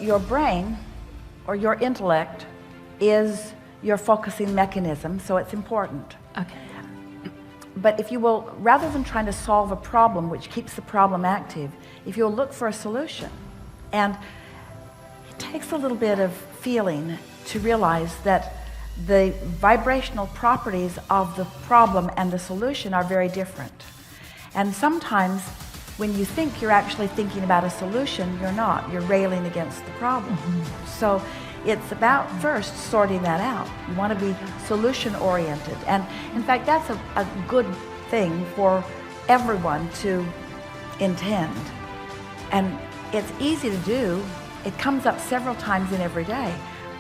Your brain or your intellect is your focusing mechanism, so it's important. Okay. But if you will, rather than trying to solve a problem which keeps the problem active, if you'll look for a solution, and it takes a little bit of feeling to realize that the vibrational properties of the problem and the solution are very different. And sometimes when you think you're actually thinking about a solution, you're not. You're railing against the problem. So it's about first sorting that out. You want to be solution oriented. And in fact, that's a good thing for everyone to intend. And it's easy to do. It comes up several times in every day.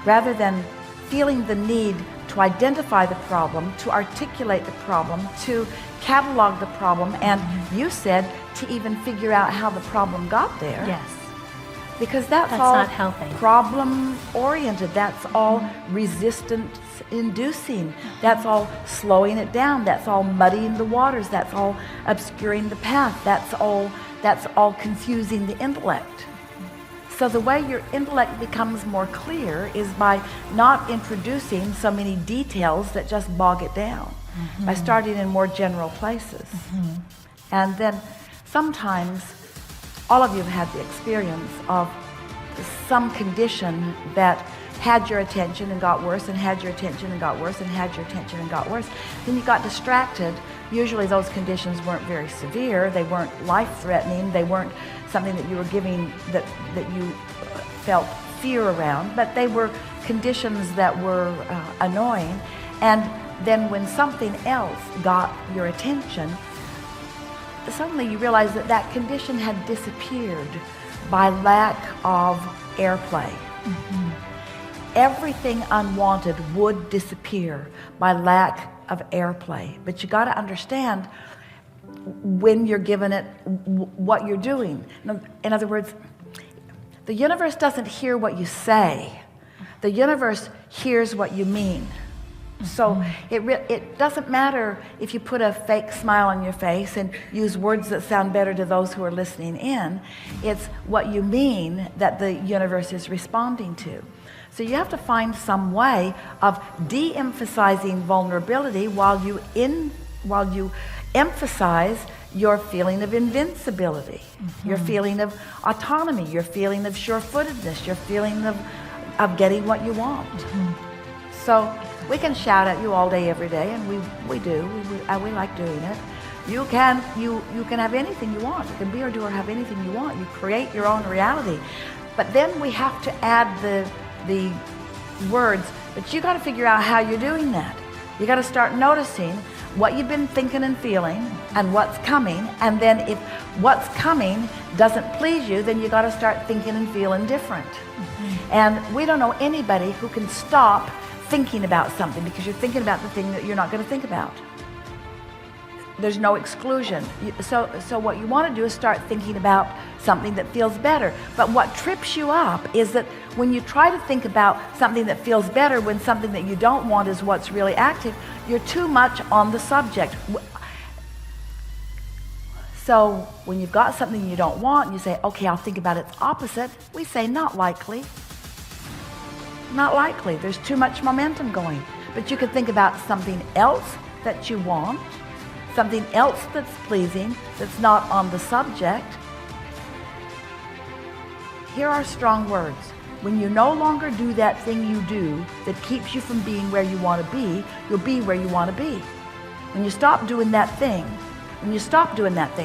Rather than feeling the need to identify the problem, to articulate the problem, to catalog the problem, and you said to even figure out how the problem got there. Yes. Because that's all all not helping. Problem oriented. That's all resistance inducing. That's all slowing it down. That's all muddying the waters. That's all obscuring the path. That's all confusing the intellect. So the way your intellect becomes more clear is by not introducing so many details that just bog it down, by starting in more general places. And then sometimes all of you have had the experience of some condition that had your attention and got worse, and had your attention and got worse, and had your attention and got worse. Then you got distracted. Usually those conditions weren't very severe. They weren't life-threatening. They weren't something that you were giving that you felt fear around, but they were conditions that were annoying. And then when something else got your attention, suddenly you realize that that condition had disappeared by lack of airplay. Everything unwanted would disappear by lack of airplay. But you got to understand when you're given it what you're doing. In other words, the universe doesn't hear what you say. The universe hears what you mean. So it doesn't matter if you put a fake smile on your face and use words that sound better to those who are listening in. It's what you mean that the universe is responding to. So you have to find some way of de-emphasizing vulnerability while you emphasize your feeling of invincibility, your feeling of autonomy, your feeling of sure-footedness, your feeling of getting what you want. So we can shout at you all day, every day, and we do. We like doing it. You can have anything you want. You can be or do or have anything you want. You create your own reality. But then we have to add the words, but you got to figure out how you're doing that. You got to start noticing what you've been thinking and feeling and what's coming, and then if what's coming doesn't please you, then you got to start thinking and feeling different. And we don't know anybody who can stop thinking about something because you're thinking about the thing that you're not going to think about. There's no exclusion. So what you want to do is start thinking about something that feels better. But what trips you up is that when you try to think about something that feels better when something that you don't want is what's really active, you're too much on the subject. So when you've got something you don't want and you say, okay, I'll think about its opposite, we say not likely. Not likely. There's too much momentum going. But you could think about something else that you want, something else that's pleasing, that's not on the subject. Here are strong words. When you no longer do that thing you do that keeps you from being where you want to be, you'll be where you want to be. When you stop doing that thing,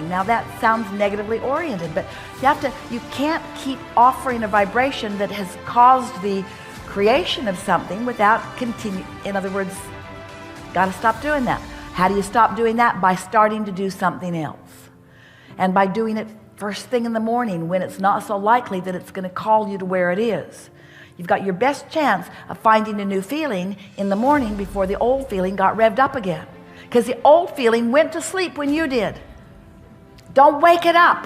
now that sounds negatively oriented, but you can't keep offering a vibration that has caused the creation of something without continue. In other words, got to stop doing that. How do you stop doing that? By starting to do something else. And by doing it first thing in the morning when it's not so likely that it's going to call you to where it is. You've got your best chance of finding a new feeling in the morning before the old feeling got revved up again. Because the old feeling went to sleep when you did. Don't wake it up.